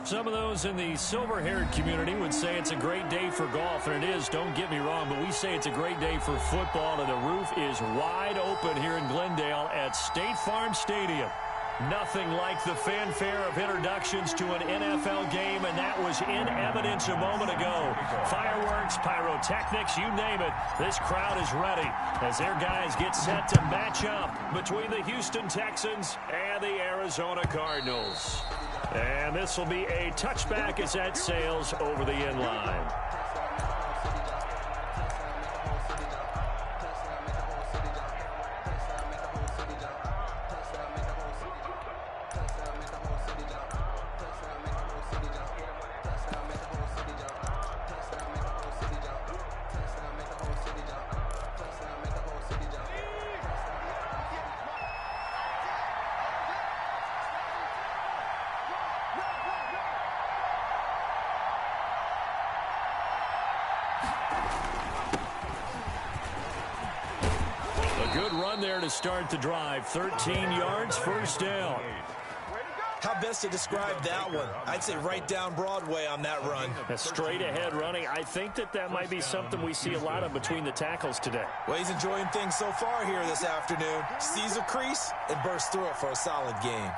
Some of those in the silver-haired community would say it's a great day for golf, and it is, don't get me wrong, but we say it's a great day for football, and the roof is wide open here in Glendale at State Farm Stadium. Nothing like the fanfare of introductions to an NFL game, and that was in evidence a moment ago. Fireworks, pyrotechnics, you name it. This crowd is ready as their guys get set to match up between the Houston Texans and the Arizona Cardinals. And this will be a touchback as that sails over the end line. Good run there to start the drive. 13 yards, first down. How best to describe that one? I'd say right down Broadway on that run. A straight ahead running. I think that might be something we see a lot of between the tackles today. Well, he's enjoying things so far here this afternoon. Sees a crease and bursts through it for a solid game.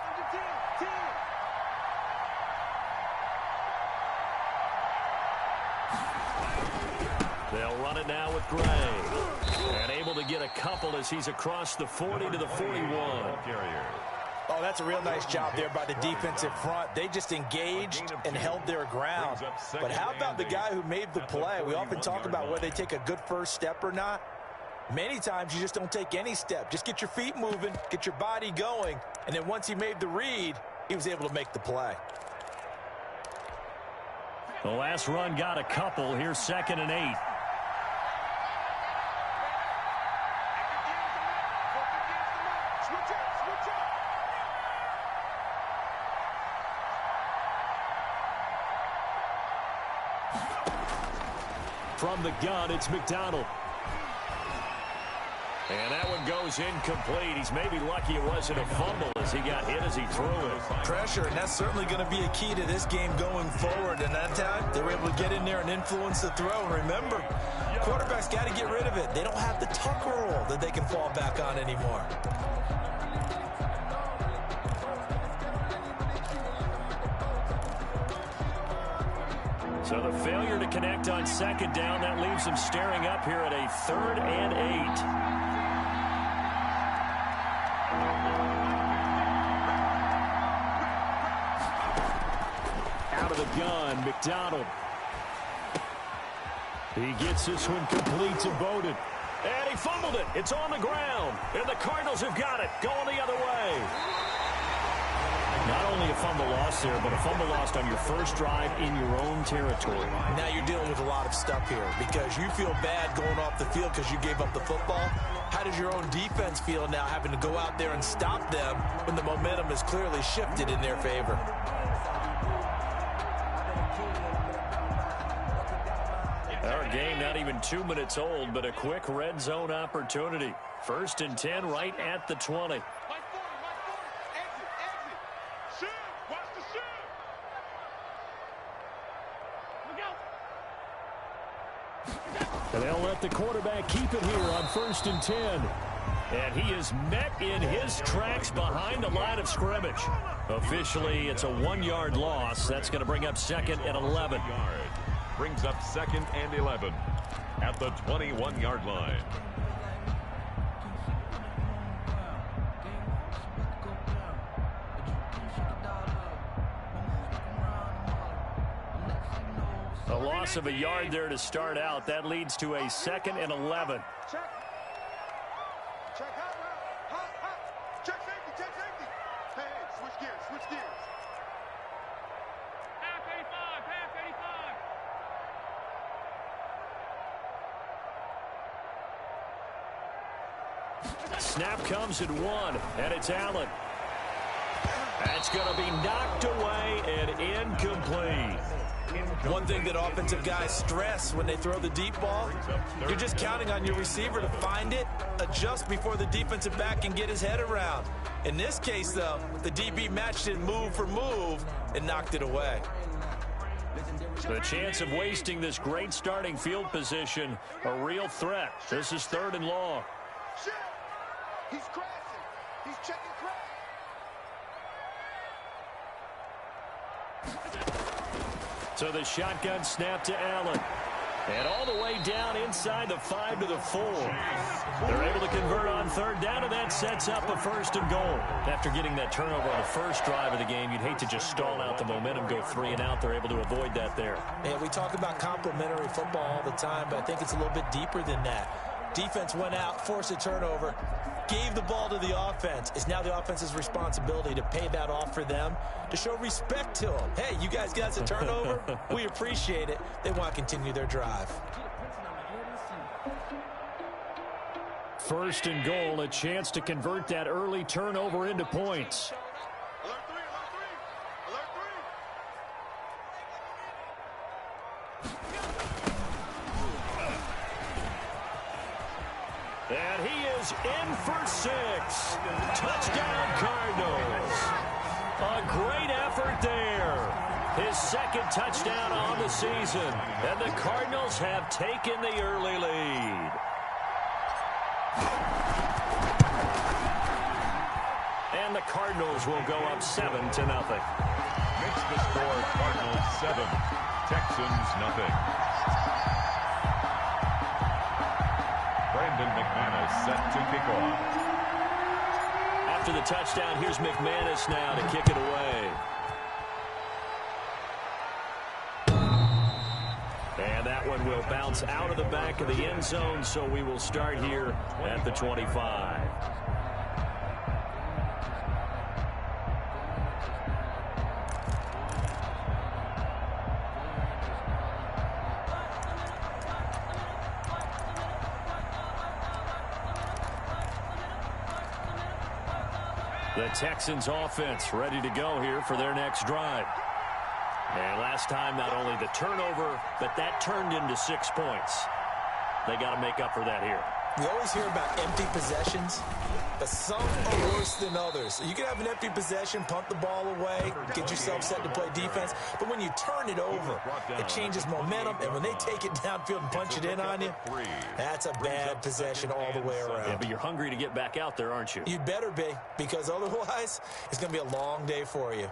They'll run it now with Gray. And able to get a couple as he's across the 40 to the 41. Oh, that's a real nice job there by the defensive front. They just engaged and held their ground. But how about the guy who made the play? We often talk about whether they take a good first step or not. Many times you just don't take any step. Just get your feet moving, get your body going, and then once he made the read, he was able to make the play. The last run got a couple. Here's 2nd and 8. From the gun, it's McDonald. And that one goes incomplete. He's maybe lucky it wasn't a fumble as he got hit as he threw it. Pressure, and that's certainly going to be a key to this game going forward. And that time, they were able to get in there and influence the throw. And remember, quarterbacks got to get rid of it. They don't have the tucker roll that they can fall back on anymore. So the failure to connect on 2nd down, that leaves them staring up here at a 3rd and 8. Out of the gun, McDonald. He gets this one complete to Bowden. And he fumbled it. It's on the ground. And the Cardinals have got it. Going the other way. Not only a fumble loss there, but a fumble lost on your first drive in your own territory. Now you're dealing with a lot of stuff here because you feel bad going off the field because you gave up the football. How does your own defense feel now having to go out there and stop them when the momentum is clearly shifted in their favor? Our game not even 2 minutes old, but a quick red zone opportunity. 1st and 10 right at the 20. And they'll let the quarterback keep it here on 1st and 10. And he is met in his tracks behind the line of scrimmage. Officially, it's a 1-yard loss. That's going to bring up 2nd and 11. Brings up 2nd and 11 at the 21-yard line. A loss of a yard there to start out. That leads to a 2nd and 11. Check. Check hot. Check safety. Hey, switch gears. Half 85. Snap comes at 1, and it's Allen. That's going to be knocked away and incomplete. One thing that offensive guys stress when they throw the deep ball, you're just counting on your receiver to find it, adjust before the defensive back can get his head around. In this case, though, the DB matched it move for move and knocked it away. The chance of wasting this great starting field position, a real threat. This is 3rd and long. Shit! He's crashing. He's checking crash. So the shotgun snap to Allen. And all the way down inside the 5 to the 4. They're able to convert on 3rd down, and that sets up a 1st and goal. After getting that turnover on the first drive of the game, you'd hate to just stall out the momentum, go 3 and out. They're able to avoid that there. Yeah, we talk about complementary football all the time, but I think it's a little bit deeper than that. Defense went out, forced a turnover, gave the ball to the offense. It's now the offense's responsibility to pay that off for them, to show respect to them. Hey, you guys got a turnover? We appreciate it. They want to continue their drive. 1st and goal, a chance to convert that early turnover into points. Alert 3, alert 3, alert 3. And he is in for 6. Touchdown, Cardinals. A great effort there. His 2nd touchdown on the season. And the Cardinals have taken the early lead. And the Cardinals will go up 7-0. Makes the score Cardinals 7, Texans nothing. Brandon McManus set to kick off. After the touchdown, here's McManus now to kick it away. And that one will bounce out of the back of the end zone, so we will start here at the 25. The Texans offense ready to go here for their next drive. And last time, not only the turnover, but that turned into 6 points. They got to make up for that here. We always hear about empty possessions, but some are worse than others. You can have an empty possession, pump the ball away, get yourself set to play defense, but when you turn it over, it changes momentum, and when they take it downfield and punch it in on you, that's a bad possession all the way around. Yeah, but you're hungry to get back out there, aren't you? You'd better be, because otherwise, it's going to be a long day for you.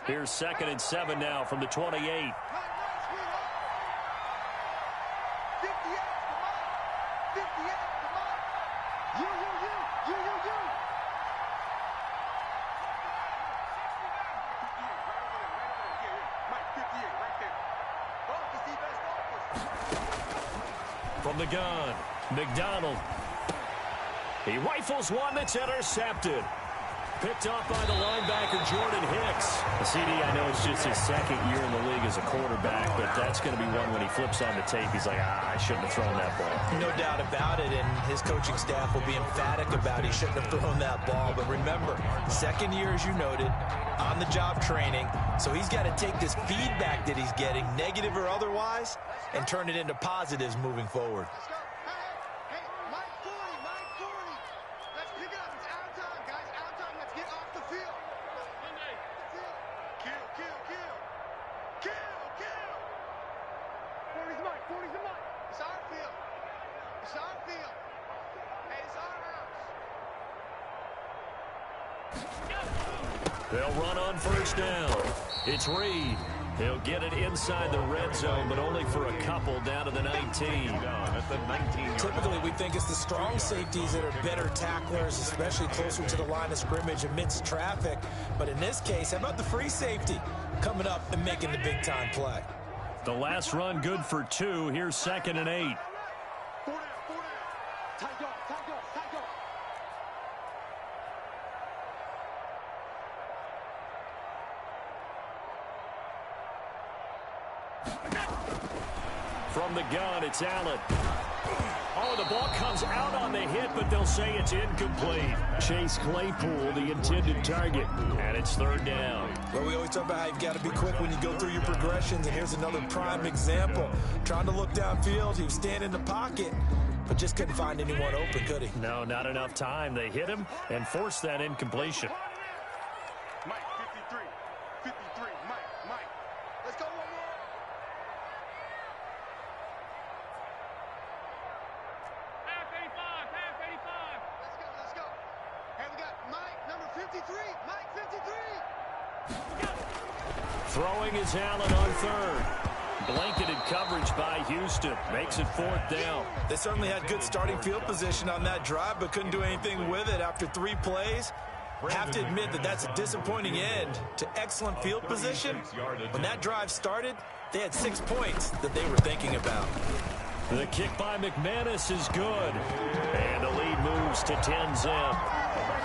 Here's 2nd and 7 now from the 28. From the gun, McDonald. He rifles one that's intercepted. Picked off by the linebacker, Jordan Hicks. The CD, I know it's just his 2nd year in the league as a quarterback, but that's going to be one when he flips on the tape. He's like, I shouldn't have thrown that ball. No doubt about it, and his coaching staff will be emphatic about he shouldn't have thrown that ball. But remember, 2nd year, as you noted, on-the-job training. So he's got to take this feedback that he's getting, negative or otherwise, and turn it into positives moving forward. Let's go. Hey, Mike 40. Let's pick it up. It's out of time, guys. Out of time. Let's get off the field. Kill. 40's mine. It's our field. Hey, it's our house. They'll run on 1st down. It's Reed. He'll get it inside the red zone, but only for a couple down to the 19. Typically, we think it's the strong safeties that are better tacklers, especially closer to the line of scrimmage amidst traffic. But in this case, how about the free safety coming up and making the big-time play? The last run good for 2. Here's 2nd and 8. From the gun, it's Allen. Oh, the ball comes out on the hit, but they'll say it's incomplete. Chase Claypool, the intended target, and it's 3rd down. Well, we always talk about how you've got to be quick when you go through your progressions, and here's another prime example. Trying to look downfield, he was standing in the pocket, but just couldn't find anyone open, could he? No, not enough time. They hit him and forced that incompletion. Mike, 53. 53. Mike. Let's go one more. Half 85. Let's go. Hey, we got Mike, number 53. Mike, 53. Throwing is Allen on third. Blanketed coverage by Houston. Makes it 4th down. They certainly had good starting field position on that drive, but couldn't do anything with it after 3 plays. Have to admit that that's a disappointing end to excellent field position. When that drive started, they had 6 points that they were thinking about. The kick by McManus is good. And the lead moves to 10-zip.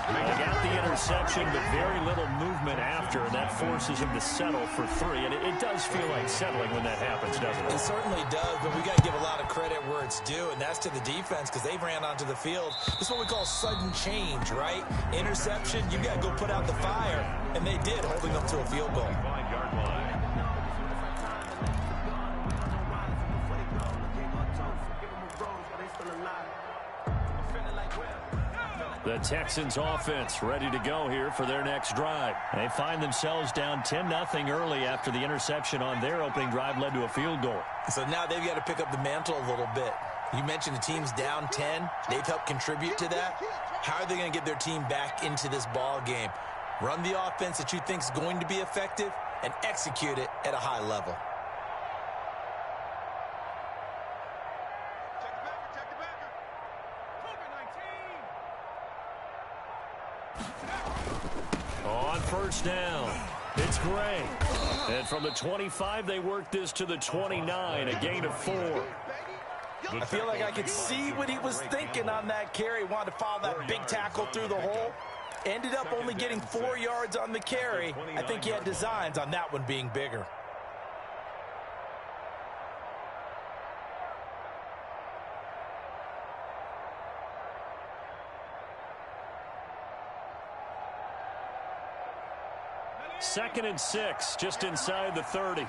They got the interception, but very little movement after, and that forces him to settle for 3. And it does feel like settling when that happens, doesn't it? It certainly does, but we got to give a lot of credit where it's due, and that's to the defense because they ran onto the field. This is what we call sudden change, right? Interception, you got to go put out the fire, and they did, holding them to a field goal. 5-yard line. The Texans offense ready to go here for their next drive. They find themselves down 10-0 early after the interception on their opening drive led to a field goal. So now they've got to pick up the mantle a little bit. You mentioned the team's down 10. They've helped contribute to that. How are they going to get their team back into this ball game? Run the offense that you think is going to be effective and execute it at a high level. On first down, it's Gray. And from the 25, they work this to the 29, a gain of 4. I feel like I could see what he was thinking on that carry. Wanted to follow that big tackle through the hole. Ended up only getting 4 yards on the carry. I think he had designs on that one being bigger. Second and 6, just inside the 30.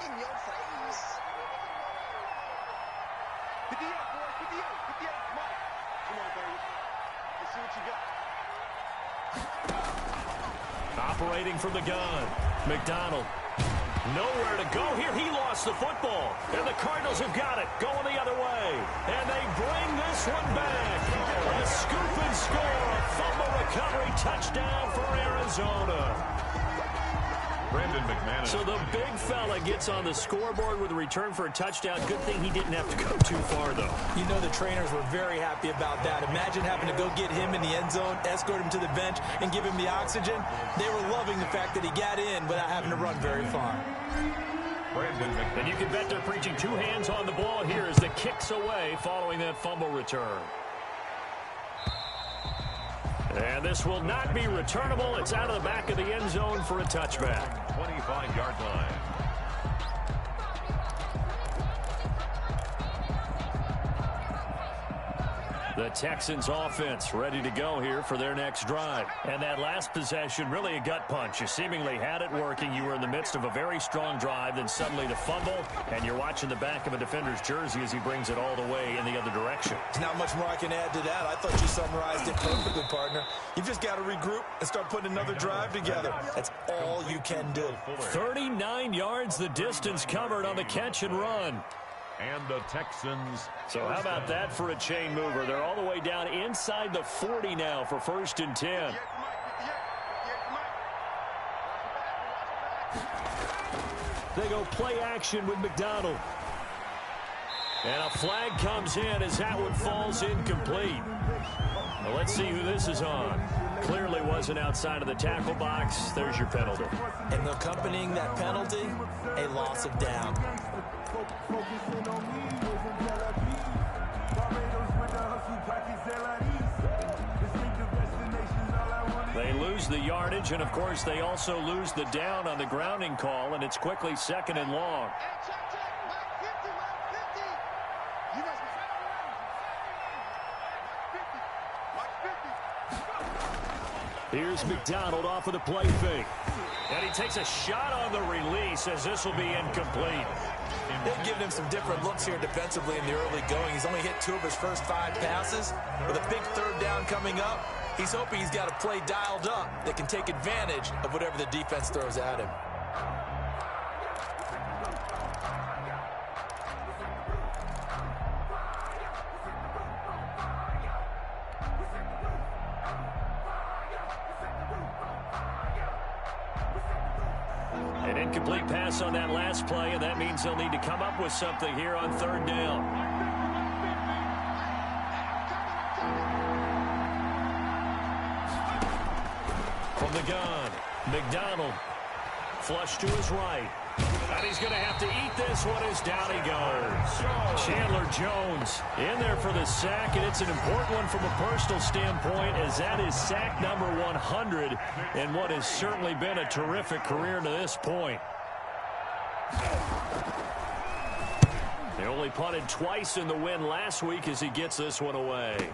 Operating from the gun, McDonald. Nowhere to go here. He lost the football. And the Cardinals have got it. Going the other way. And they bring this one back. A scoop and score. A fumble recovery touchdown for Arizona. Brandon McManus. So the big fella gets on the scoreboard with a return for a touchdown. Good thing he didn't have to go too far, though. You know the trainers were very happy about that. Imagine having to go get him in the end zone, escort him to the bench, and give him the oxygen. They were loving the fact that he got in without having to run very far. And you can bet they're preaching 2 hands on the ball here as the kick's away following that fumble return. And this will not be returnable. It's out of the back of the end zone for a touchback. 25-yard line. The Texans offense ready to go here for their next drive. And that last possession, really a gut punch. You seemingly had it working. You were in the midst of a very strong drive, then suddenly the fumble, and you're watching the back of a defender's jersey as he brings it all the way in the other direction. There's not much more I can add to that. I thought you summarized it perfectly, partner. You've just got to regroup and start putting another drive together. That's all you can do. 39 yards the distance covered on the catch and run. And the Texans. So how about that for a chain mover? They're all the way down inside the 40 now for 1st and 10. They go play action with McDonald. And a flag comes in as that one falls incomplete. Well, let's see who this is on. Clearly wasn't outside of the tackle box. There's your penalty. And accompanying that penalty, a loss of down. They lose the yardage, and of course they also lose the down on the grounding call, and it's quickly 2nd and long. Here's McDonald off of the play fake. And he takes a shot on the release as this will be incomplete. They've given him some different looks here defensively in the early going. He's only hit 2 of his first 5 passes. With a big third down coming up, he's hoping he's got a play dialed up that can take advantage of whatever the defense throws at him. An incomplete pass on that last play, and that means they'll need to come up with something here on third down. From the gun, McDonald. Flush to his right. And he's going to have to eat this one as down he goes. Chandler Jones in there for the sack, and it's an important one from a personal standpoint, as that is sack number 100 in what has certainly been a terrific career to this point. They only punted twice in the win last week as he gets this one away.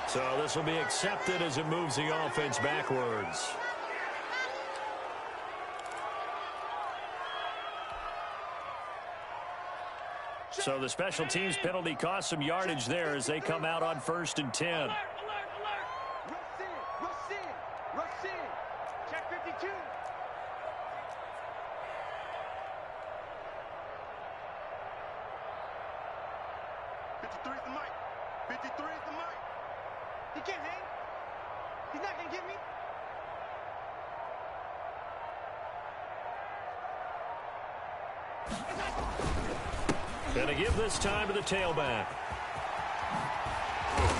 So this will be accepted as it moves the offense backwards. So the special teams penalty cost some yardage there as they come out on 1st and 10. Alert, alert, alert. Rush in, rush in. Check 52. '53's the mic. 53 is the mic. He can't hang. He's not going to get me. Gonna give this time to the tailback.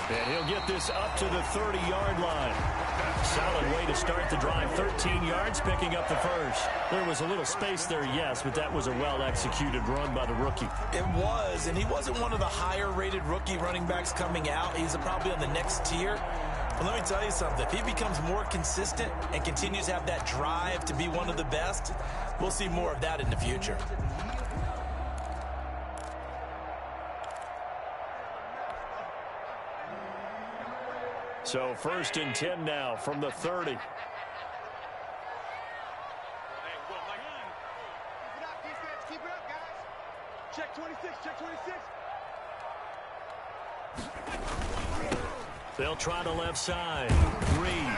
And he'll get this up to the 30-yard line. Solid way to start the drive. 13 yards, picking up the first. There was a little space there, yes, but that was a well-executed run by the rookie. It was, and he wasn't one of the higher-rated rookie running backs coming out. He's probably on the next tier. But let me tell you something. If he becomes more consistent and continues to have that drive to be one of the best, we'll see more of that in the future. So 1st and 10 now from the 30. Hey, well, like, keep it up, defense. Keep it up, guys. Check 26, check 26. They'll try the left side. Reed.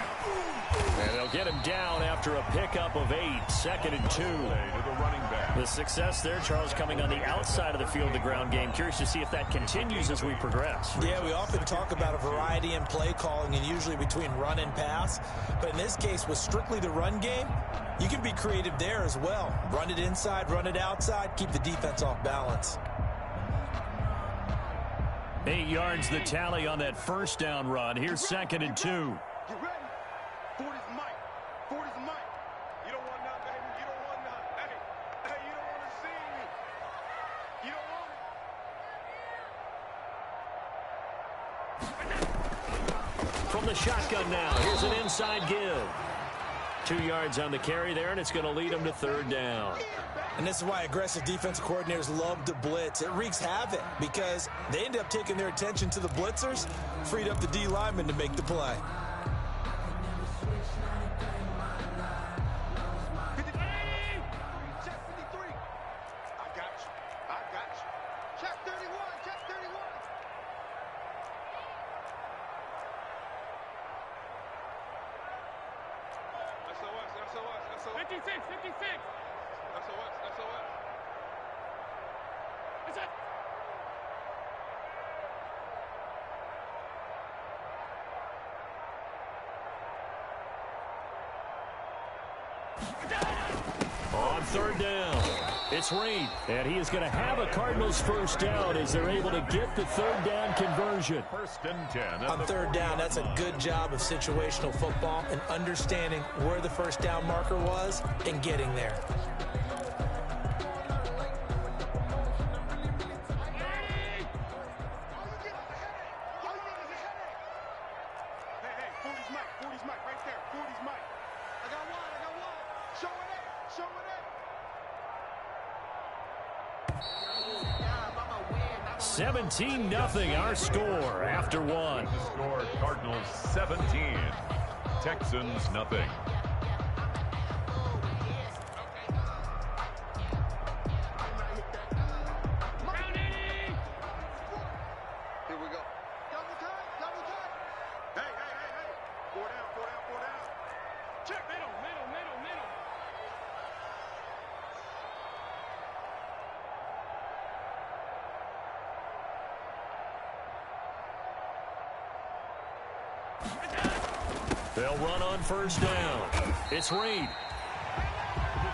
And they'll get him down after a pickup of 8. 2nd and 2. The success there, Charles, coming on the outside of the field, the ground game. Curious to see if that continues as we progress. Yeah, we often talk about a variety in play calling and usually between run and pass. But in this case, with strictly the run game, you can be creative there as well. Run it inside, run it outside, keep the defense off balance. 8 yards the tally on that first down run. Here's 2nd and 2. Get ready. 40's the mic. 40's the mic. You don't want none, baby. You don't want none. Hey, you don't want to see me. You don't want it. From the shotgun now, here's an inside give. 2 yards on the carry there, and it's going to lead them to 3rd down. And this is why aggressive defensive coordinators love to blitz. It wreaks havoc because they end up taking their attention to the blitzers, freed up the D lineman to make the play. Check 53. I got you. I got you. Check 31. Check 31. SOS. 56. 56. SOS. That's it. On 3rd down, it's Reed, and he is going to have a Cardinals first down as they're able to get the 3rd down conversion. 1st and 10. On 3rd down, that's a good job of situational football and understanding where the first down marker was and getting there. 17-0 our score after one. The score, Cardinals 17, Texans nothing. They'll run on first down. It's Reed.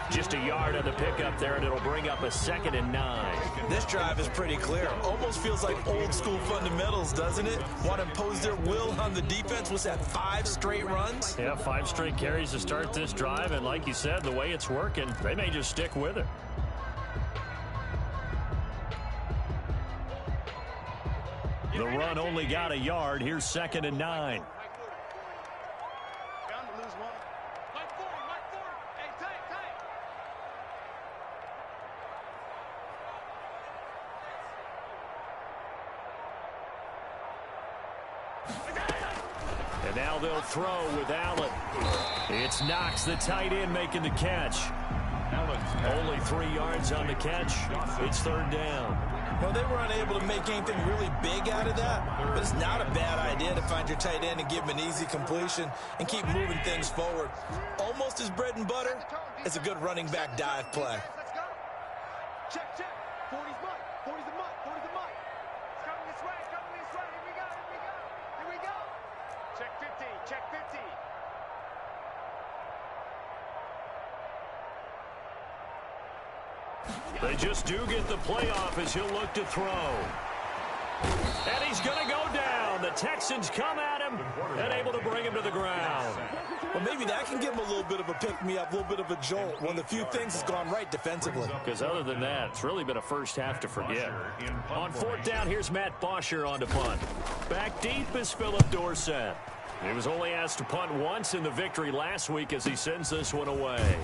Just a yard on the pickup there, and it'll bring up a 2nd and 9. This drive is pretty clear. Almost feels like old school fundamentals, doesn't it? Want to impose their will on the defense. Was that 5 straight runs? Yeah, 5 straight carries to start this drive, and like you said, the way it's working, they may just stick with it. The run only got a yard. Here's 2nd and 9. And now they'll throw with Allen. It's Knox, the tight end, making the catch. Only 3 yards on the catch. It's 3rd down. Well, they were unable to make anything really big out of that, but it's not a bad idea to find your tight end and give him an easy completion and keep moving things forward. Almost his bread and butter. It's a good running back dive play. Check, check. 40's mud. 40's the mud. 40's the mud. It's coming this way. Coming this way. Here we go. Here we go. Here we go. Check 50. Check 50. They just do get the playoff as he'll look to throw. And he's going to go down. The Texans come at him and able to bring him to the ground. Well, maybe that can give him a little bit of a pick-me-up, a little bit of a jolt. One of the few things has gone right defensively. Because other than that, it's really been a first half to forget. On 4th down, here's Matt Bosher on to punt. Back deep is Philip Dorsett. He was only asked to punt once in the victory last week as he sends this one away.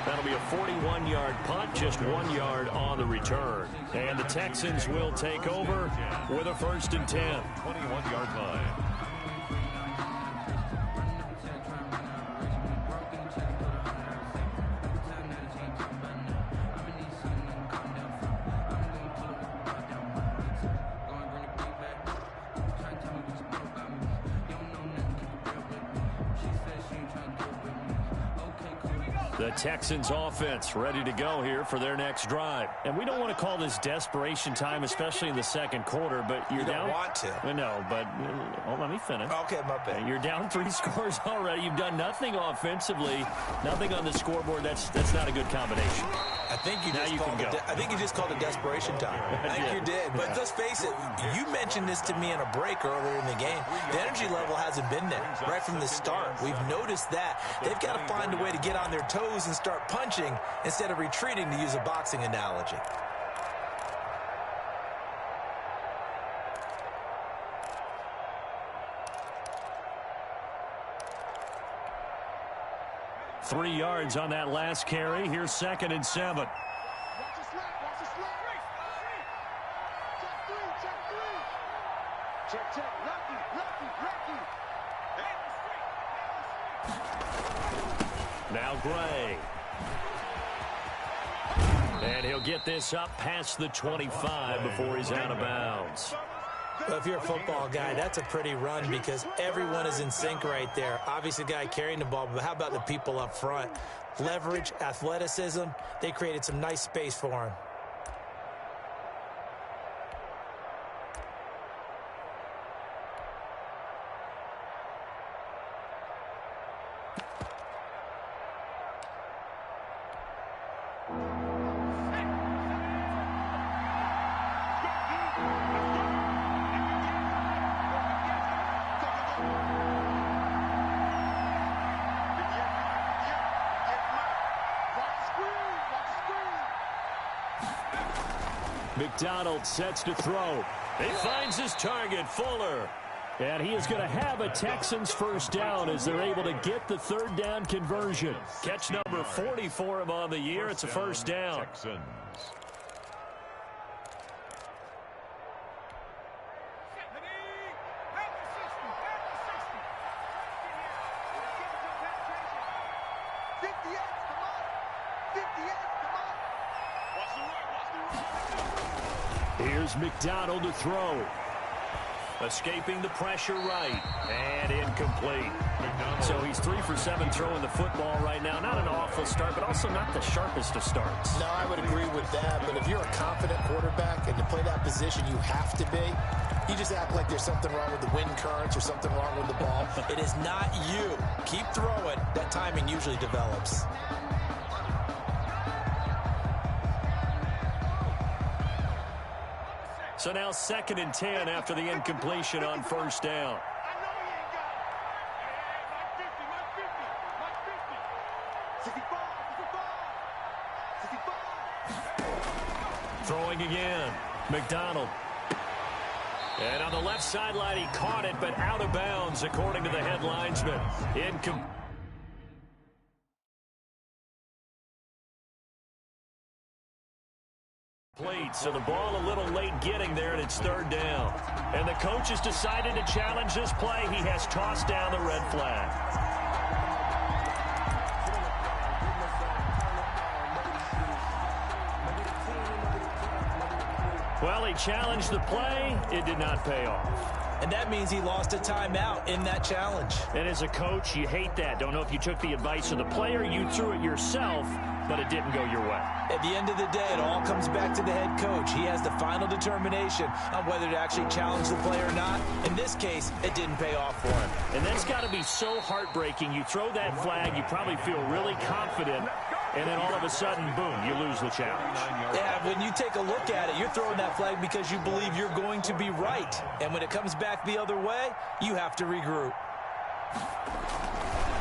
That'll be a 41-yard punt, just 1 yard on the return. And the Texans will take over with a 1st and 10. 21-yard line. The Texans offense ready to go here for their next drive. And we don't want to call this desperation time, especially in the 2nd quarter, but you're down. You don't want to. No, but let me finish. Okay, my bad. You're down 3 scores already. You've done nothing offensively, nothing on the scoreboard. That's not a good combination. I think you just called it desperation time. I think you did. But let's face it, you mentioned this to me in a break earlier in the game. The energy level hasn't been there right from the start. We've noticed that. They've got to find a way to get on their toes and start punching instead of retreating, to use a boxing analogy. Three yards on that last carry. Here's 2nd and 7. Watch the slap. Watch the slap. Check 3. Check 3. Check, check. Lucky. Now Gray. And he'll get this up past the 25 before he's out of bounds. Well, if you're a football guy, that's a pretty run because everyone is in sync right there. Obviously, the guy carrying the ball, but how about the people up front? Leverage, athleticism, they created some nice space for him. McDonald sets to throw. He finds his target, Fuller. And he is going to have a Texans first down as they're able to get the 3rd down conversion. Catch number 40 for him on the year. It's a first down. Here's McDonald to throw. Escaping the pressure right. And incomplete. So he's 3 for 7 throwing the football right now. Not an awful start, but also not the sharpest of starts. No, I would agree with that. But if you're a confident quarterback and to play that position you have to be, you just act like there's something wrong with the wind currents or something wrong with the ball. It is not you. Keep throwing. That timing usually develops. So now 2nd and 10 after the incompletion on first down. Throwing again. McDonald. And on the left sideline, he caught it, but out of bounds, according to the head linesman. So the ball a little late getting there, and it's 3rd down. And the coach has decided to challenge this play. He has tossed down the red flag. Well, he challenged the play. It did not pay off. And that means he lost a timeout in that challenge. And as a coach, you hate that. Don't know if you took the advice of the player, you threw it yourself, but it didn't go your way. At the end of the day, it all comes back to the head coach. He has the final determination on whether to actually challenge the play or not. In this case, it didn't pay off for him. And that's got to be so heartbreaking. You throw that flag, you probably feel really confident, and then all of a sudden, boom, you lose the challenge. Yeah, when you take a look at it, you're throwing that flag because you believe you're going to be right. And when it comes back the other way, you have to regroup.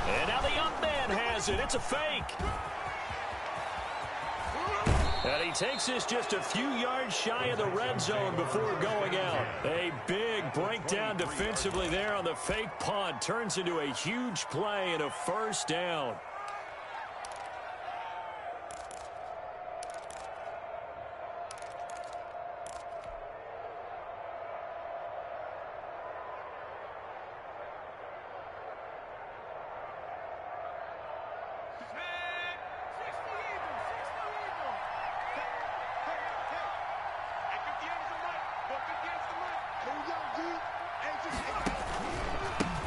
And now the young man has it. It's a fake. And he takes this just a few yards shy of the red zone before going out. A big breakdown defensively there on the fake punt. Turns into a huge play and a 1st down.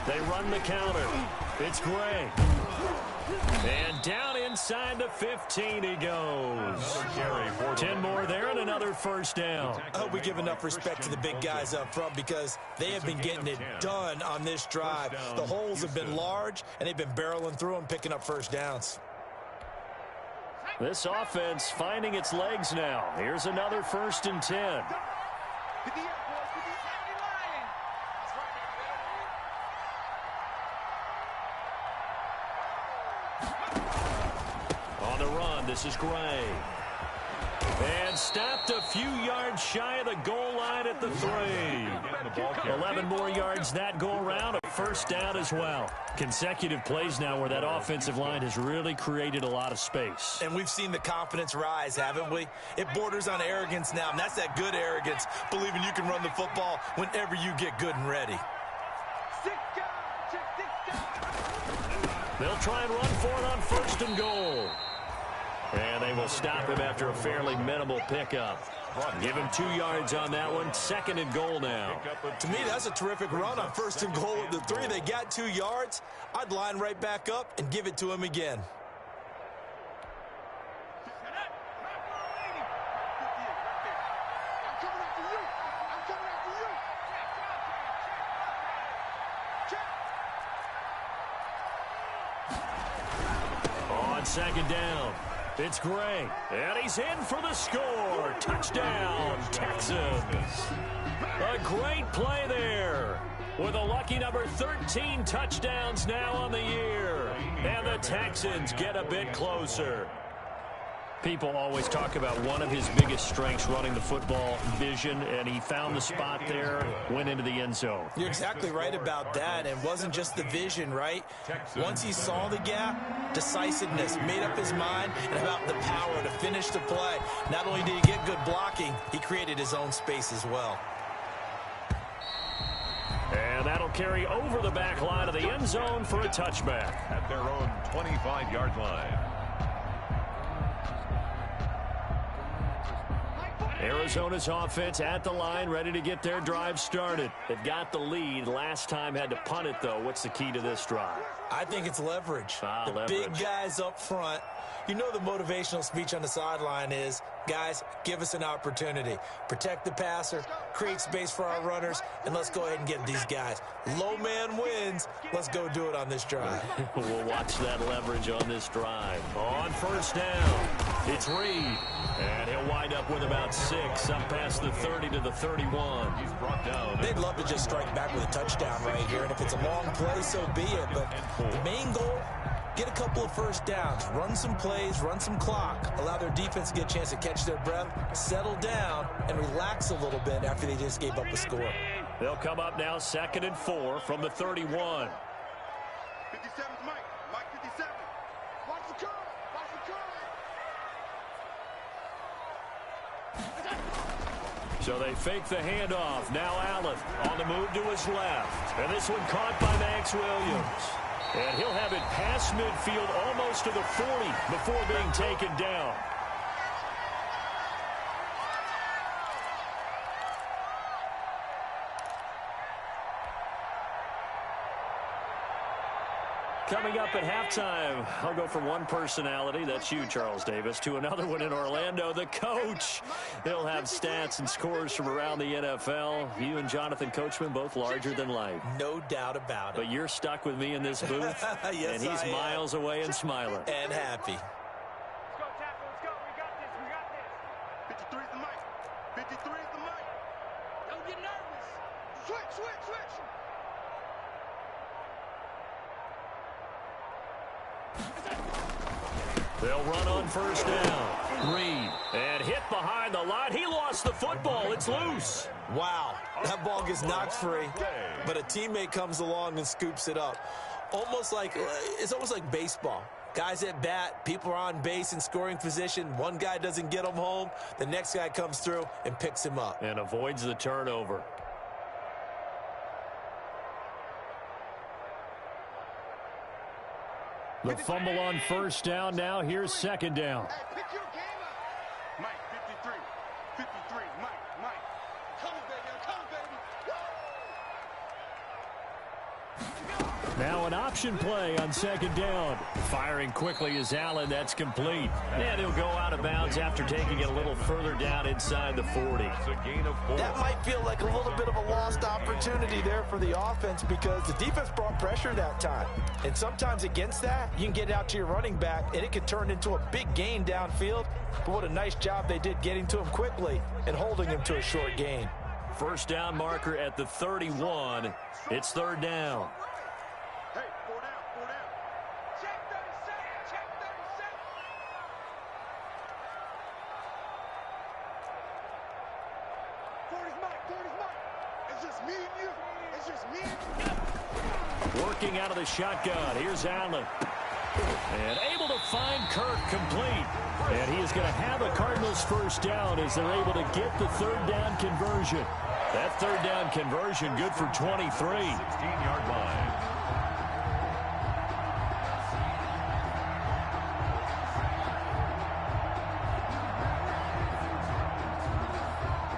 They run the counter. It's Gray. And down inside the 15 he goes. 10 more there and another 1st down. I hope we give enough respect to the big guys up front because they have been getting it done on this drive. The holes have been large, and they've been barreling through them, picking up 1st downs. This offense finding its legs now. Here's another 1st and 10. On the run, this is Gray. And stopped a few yards shy of the goal line at the 3. 11 more yards that go around. A 1st down as well. Consecutive plays now where that offensive line has really created a lot of space. And we've seen the confidence rise, haven't we? It borders on arrogance now, and that's that good arrogance, believing you can run the football whenever you get good and ready. They'll try and run for it on 1st and goal. And they will stop him after a fairly minimal pickup. Give him 2 yards on that one. 2nd and goal now. To me, that's a terrific run on 1st and goal at the 3. They got 2 yards. I'd line right back up and give it to him again. On 2nd down, it's Gray. And he's in for the score. Touchdown, Texans. A great play there. With a lucky number 13 touchdowns now on the year. And the Texans get a bit closer. People always talk about one of his biggest strengths, running the football, vision, and he found the spot there, went into the end zone. You're exactly right about that, and it wasn't just the vision, right? Once he saw the gap, decisiveness, made up his mind, and about the power to finish the play. Not only did he get good blocking, he created his own space as well. And that'll carry over the back line of the end zone for a touchback. At their own 25-yard line. Arizona's offense at the line, ready to get their drive started. They've got the lead. Last time had to punt it, though. What's the key to this drive? I think it's leverage. Leverage. Big guys up front. You know the motivational speech on the sideline is, guys, give us an opportunity. Protect the passer, create space for our runners, and let's go ahead and get these guys. Low man wins. Let's go do it on this drive. We'll watch that leverage on this drive. On first down, it's Reed. And he'll wind up with about 6, up past the 30 to the 31. He's brought down. They'd love to just strike back with a touchdown right here, and if it's a long play, so be it. But the main goal, get a couple of first downs, run some plays, run some clock, allow their defense to get a chance to catch their breath, settle down, and relax a little bit after they just gave up a score. They'll come up now 2nd and 4 from the 31. 57's Mike. Mike 57. Watch the curve. Watch the curve. So they fake the handoff. Now Allen on the move to his left. And this one caught by Max Williams. And he'll have it past midfield almost to the 40 before being taken down. Coming up at halftime, I'll go from one personality, that's you, Charles Davis, to another one in Orlando, the coach. He'll have stats and scores from around the NFL. You and Jonathan Coachman, both larger than life. No doubt about it. But you're stuck with me in this booth, yes, and he's miles away and smiling. And happy. Let's go, tackle. Let's go. We got this. We got this. 53's the mic. 53's the mic. Don't get nervous. Switch, switch, switch. They'll run on first down. Reed, and hit behind the line. He lost the football. It's loose. Wow, that ball gets knocked free, but a teammate comes along and scoops it up. It's almost like baseball. Guys at bat, people are on base in scoring position. One guy doesn't get him home. The next guy comes through and picks him up. And avoids the turnover. The fumble on first down. Now here's 2nd down. Hey, pick your game up. Mike 53. 53. Mike. Come on, baby. Come on, baby. Now an option play on 2nd down. Firing quickly is Allen. That's complete. And he'll go out of bounds after taking it a little further down inside the 40. It's a gain of 4. That might feel like a little bit of a lost opportunity there for the offense because the defense brought pressure that time. And sometimes against that, you can get out to your running back, and it can turn into a big gain downfield. But what a nice job they did getting to him quickly and holding him to a short gain. First down marker at the 31. It's 3rd down. Hey, 4 down. 4 down. Check 37. Check 37. 40's Mike. 40's Mike. It's just me and you. It's just me and you. Working out of the shotgun. Here's Allen. And able to find Kirk complete. And he is going to have a Cardinals first down as they're able to get the 3rd down conversion. That 3rd down conversion good for 23. 16-yard line.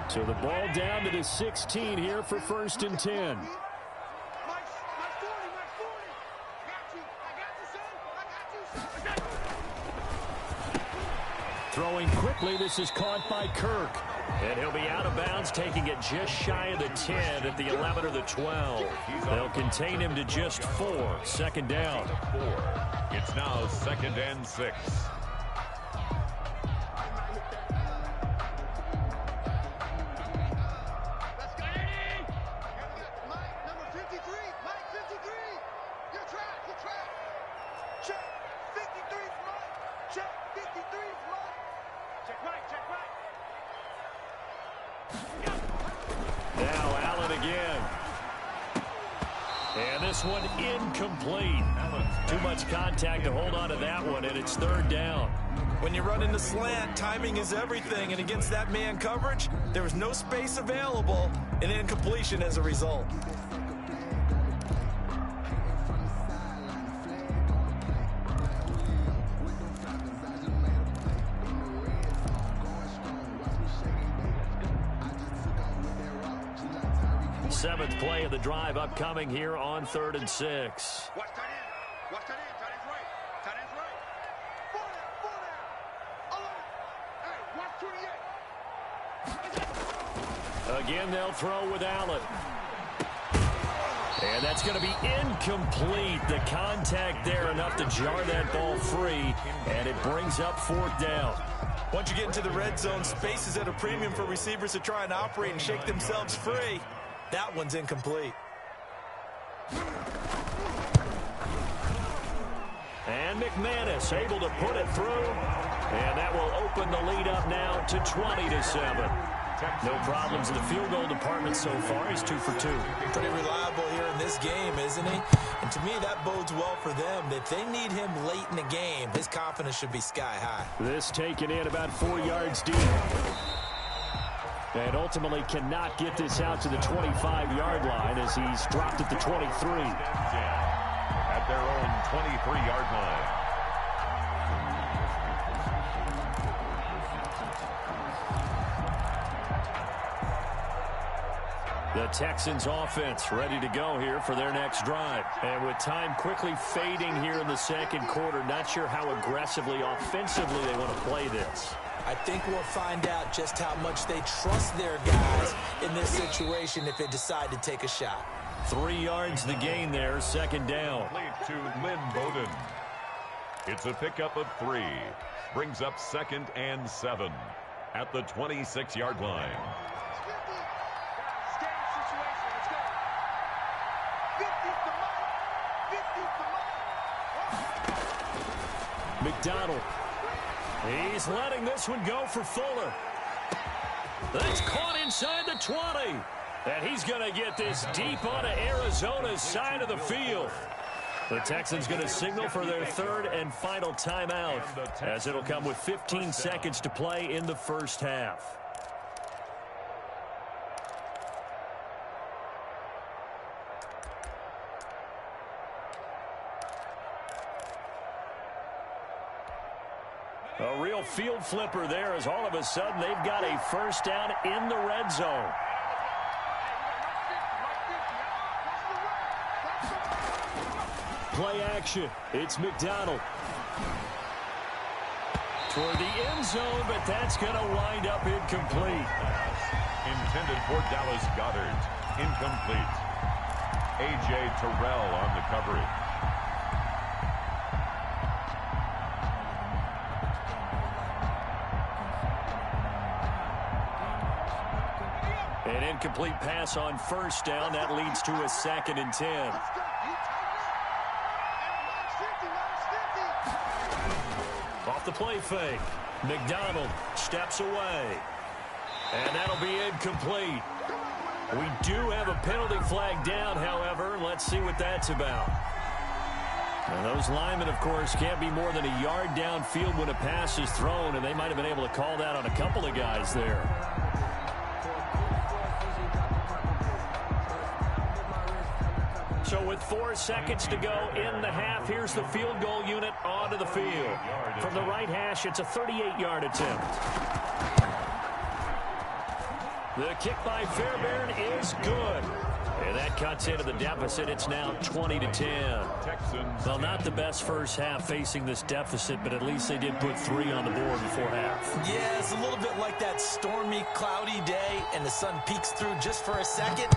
So the ball down to the 16 here for 1st and 10. Throwing quickly, this is caught by Kirk. And he'll be out of bounds, taking it just shy of the 10 at the 11 or the 12. They'll contain him to just 4. 2nd down. 4. It's now 2nd and 6. Now Allen again. And this one incomplete. Too much contact to hold on to that one, and it's 3rd down. When you run in the slant, timing is everything, and against that man coverage, there was no space available, and incompletion as a result. Seventh play of the drive upcoming here on 3rd and 6. Watch tight end. Watch tight end. Tight end's right. Tight end's right. Fall down. Hey, watch 28. Again, they'll throw with Allen. And that's going to be incomplete. The contact there enough to jar that ball free, and it brings up 4th down. Once you get into the red zone, space is at a premium for receivers to try and operate and shake themselves free. That one's incomplete. And McManus able to put it through, and that will open the lead up now to 20-7. No problems in the field goal department so far. He's 2 for 2. Pretty reliable here in this game, isn't he? And to me, that bodes well for them. If they need him late in the game, his confidence should be sky high. This taken in about 4 yards deep. And ultimately cannot get this out to the 25-yard line as he's dropped at the 23. At their own 23-yard line. The Texans offense ready to go here for their next drive. And with time quickly fading here in the second quarter, not sure how aggressively, offensively they want to play this. I think we'll find out just how much they trust their guys in this situation if they decide to take a shot. 3 yards the gain there, 2nd down. Lead to Lynn Bowden. It's a pickup of 3. Brings up 2nd and 7 at the 26-yard line. McDonald. He's letting this one go for Fuller. That's caught inside the 20. And he's going to get this deep onto Arizona's side of the field. The Texans going to signal for their 3rd and final timeout, as it'll come with 15 seconds to play in the first half. A real field flipper there, as all of a sudden they've got a first down in the red zone. Play action. It's McDonald. Toward the end zone, but that's going to wind up incomplete. Intended for Dallas Goedert. Incomplete. A.J. Terrell on the coverage. An incomplete pass on first down. That leads to a 2nd and 10. Off the play fake. McDonald steps away. And that'll be incomplete. We do have a penalty flag down, however. Let's see what that's about. And those linemen, of course, can't be more than a yard downfield when a pass is thrown, and they might have been able to call that on a couple of guys there. So with 4 seconds to go in the half, here's the field goal unit onto the field. From the right hash, it's a 38-yard attempt. The kick by Fairbairn is good. And that cuts into the deficit. It's now 20-10. Well, not the best first half facing this deficit, but at least they did put 3 on the board before half. Yeah, it's a little bit like that stormy, cloudy day, and the sun peeks through just for a second.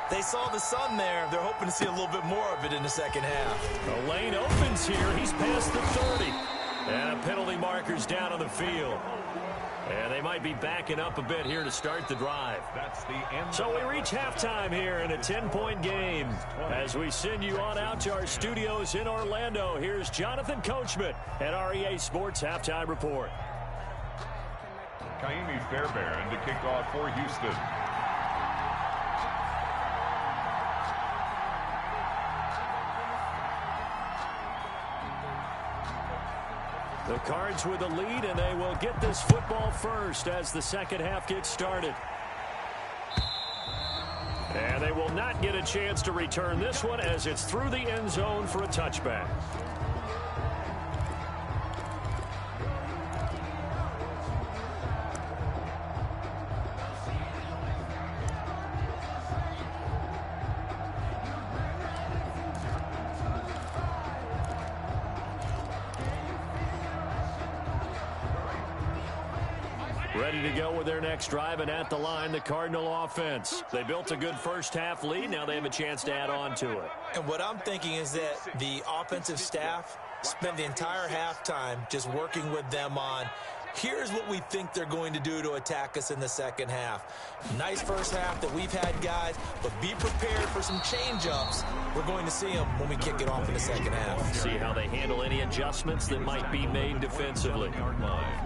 They saw the sun there. They're hoping to see a little bit more of it in the second half. The lane opens here. He's past the 30. And a penalty marker's down on the field. And they might be backing up a bit here to start the drive. That's the end. So we reach halftime here in a 10-point game. As we send you on out to our studios in Orlando, here's Jonathan Coachman at REA Sports Halftime Report. Kaimi Fairbairn to kick off for Houston. The Cards with the lead, and they will get this football first as the second half gets started. And they will not get a chance to return this one as it's through the end zone for a touchback. Ready to go with their next drive, and at the line, the Cardinal offense. They built a good first-half lead. Now they have a chance to add on to it. And what I'm thinking is that the offensive staff spent the entire halftime just working with them on, here's what we think they're going to do to attack us in the second half. Nice first half that we've had, guys, but be prepared for some change-ups. We're going to see them when we kick it off in the second half. See how they handle any adjustments that might be made defensively.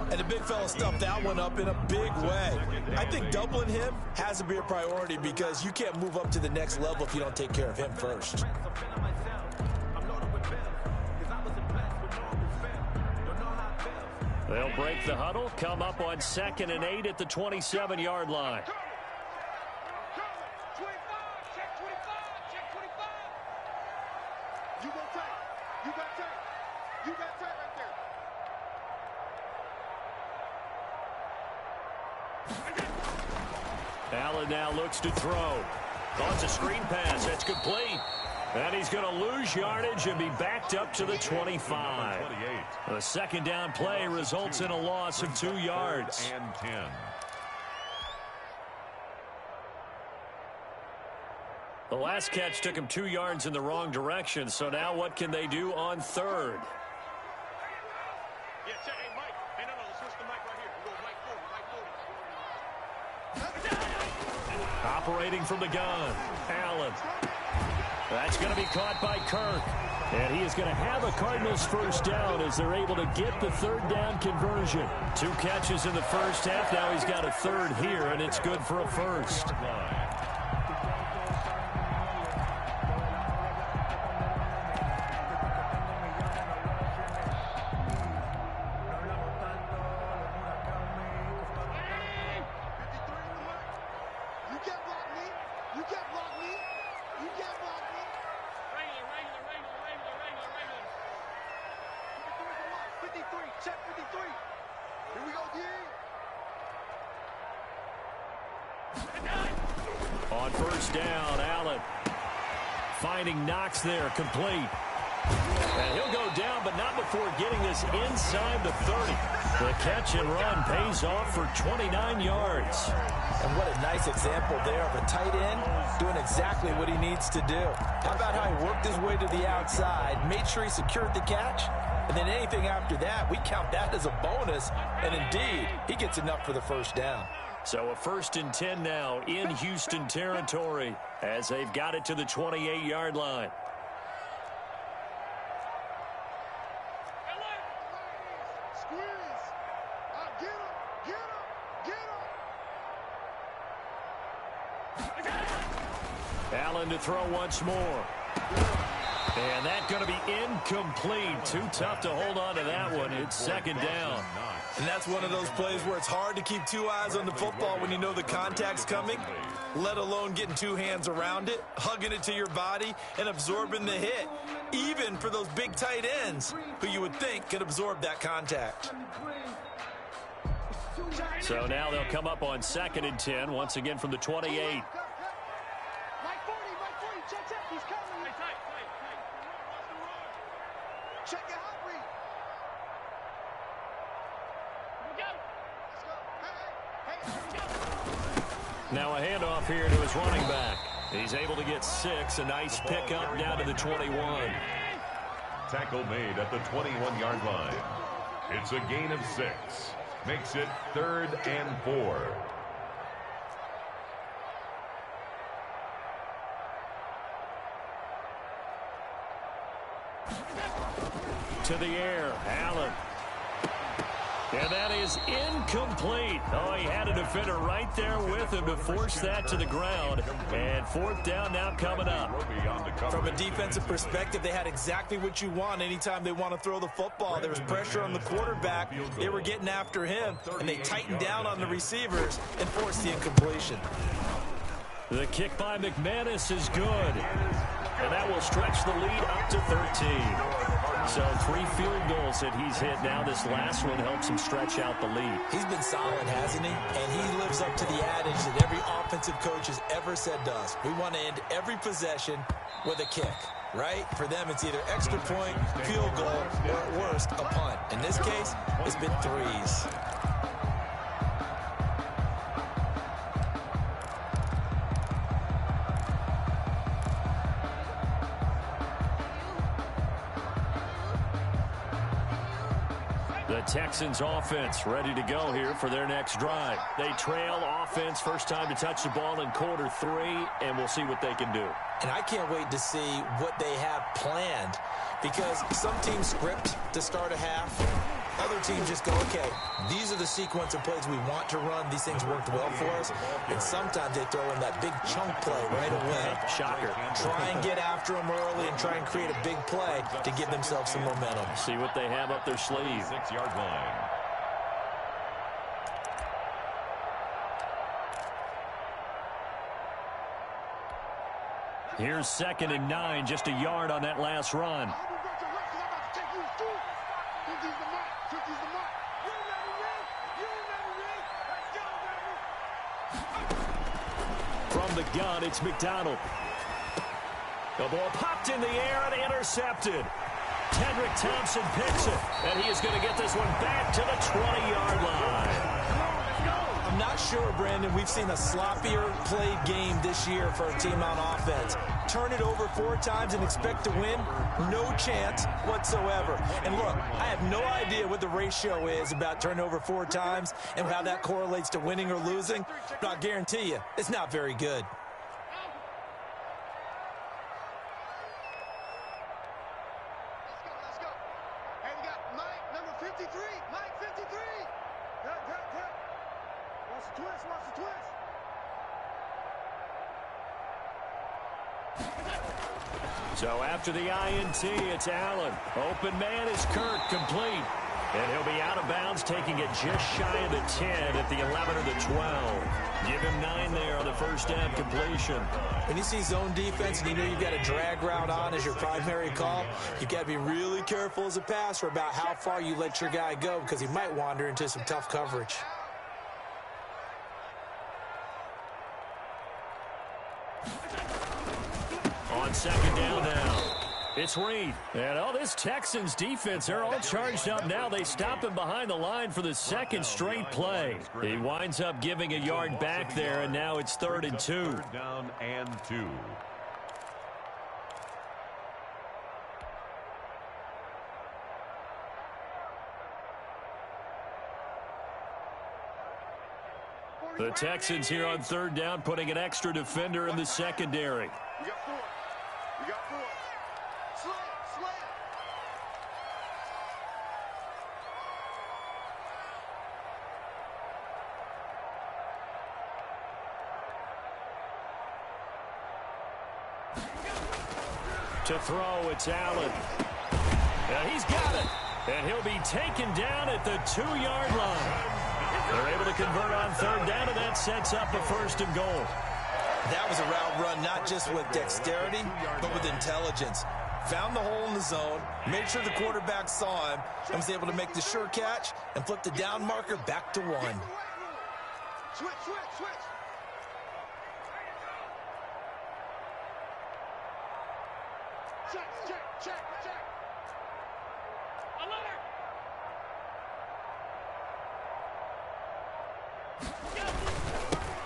And the big fella stuffed that one up in a big way. I think doubling him has to be a priority because you can't move up to the next level if you don't take care of him first. They'll break the huddle, come up on 2nd and 8 at the 27-yard line. Allen now looks to throw. Oh, it's a screen pass. That's complete. And he's going to lose yardage and be backed up to the 25. A second down play results in a loss of 2 yards. And 10. The last catch took him 2 yards in the wrong direction. So now what can they do on 3rd? Yeah, check. Hey, Mike. Hey, no, switch the mic right here. We'll go Mike 40, Mike 40. Operating from the gun, Allen. That's going to be caught by Kirk. And he is going to have a Cardinals first down as they're able to get the 3rd down conversion. 2 catches in the first half. Now he's got a 3rd here, and it's good for a first. On first down, Allen finding Knox there, complete. And he'll go down, but not before getting this inside the 30. The catch and run pays off for 29 yards. And what a nice example there of a tight end doing exactly what he needs to do. How about how he worked his way to the outside, made sure he secured the catch, and then anything after that, we count that as a bonus. And indeed, he gets enough for the first down. So a 1st and 10 now in Houston territory as they've got it to the 28-yard line. Allen to throw once more. And that's going to be incomplete. Too tough to hold on to that one. It's 2nd down. And that's one of those plays where it's hard to keep 2 eyes on the football when you know the contact's coming, let alone getting 2 hands around it, hugging it to your body, and absorbing the hit, even for those big tight ends who you would think could absorb that contact. So now they'll come up on 2nd and 10, once again from the 28. Now a handoff here to his running back. He's able to get 6. A nice pickup down to the 21. Tackle made at the 21-yard line. It's a gain of 6. Makes it 3rd and 4. To the air, Allen. And that is incomplete. Oh, he had a defender right there with him to force that to the ground. And 4th down now coming up. From a defensive perspective, they had exactly what you want anytime they want to throw the football. There was pressure on the quarterback. They were getting after him, and they tightened down on the receivers and forced the incompletion. The kick by McManus is good. And that will stretch the lead up to 13. So 3 field goals that he's hit now. This last one helps him stretch out the lead. He's been solid, hasn't he? And he lives up to the adage that every offensive coach has ever said to us. We want to end every possession with a kick, right? For them, it's either extra point, field goal, or at worst, a punt. In this case, it's been 3s. The Texans offense ready to go here for their next drive. They trail offense, first time to touch the ball in quarter 3, and we'll see what they can do. And I can't wait to see what they have planned, because some teams script to start a half. Other teams just go, okay, these are the sequence of plays we want to run. These things worked well for us. And sometimes they throw in that big chunk play right away. Shocker. Try and get after them early and try and create a big play to give themselves some momentum. See what they have up their sleeve. 6-yard line. Here's 2nd and 9, just a yard on that last run. From the gun, it's McDonald. The ball popped in the air and intercepted. Kendrick Thompson picks it, and he is going to get this one back to the 20-yard line. I'm not sure, Brandon, we've seen a sloppier played game this year for a team on offense. Turn it over 4 times and expect to win? No chance whatsoever. And look, I have no idea what the ratio is about turning over 4 times and how that correlates to winning or losing, but I'll guarantee you, it's not very good. Let's go. Hey, we got Mike, number 53. Mike, 53. Cut. Watch the twist. So after the INT, it's Allen. Open man is Kirk, complete. And he'll be out of bounds, taking it just shy of the 10 at the 11 or the 12. Give him 9 there on the first down completion. When you see zone defense and you know you've got a drag route on as your primary call, you've got to be really careful as a passer about how far you let your guy go, because he might wander into some tough coverage. On 2nd down now, it's Reed. And this Texans defense, they're all charged up now. They stop him behind the line for the 2nd straight play. He winds up giving a yard back there, and now it's 3rd and 2. 3rd down and 2. The Texans here on 3rd down, putting an extra defender in the secondary. We got 4. Slam. To throw, it's Allen. And he's got it. And he'll be taken down at the 2-yard line. They're able to convert on 3rd down, and that sets up a 1st and goal. That was a route run not just with dexterity, but with intelligence. Found the hole in the zone, made sure the quarterback saw him, and was able to make the sure catch and flip the down marker back to 1. Switch. Check. Alert!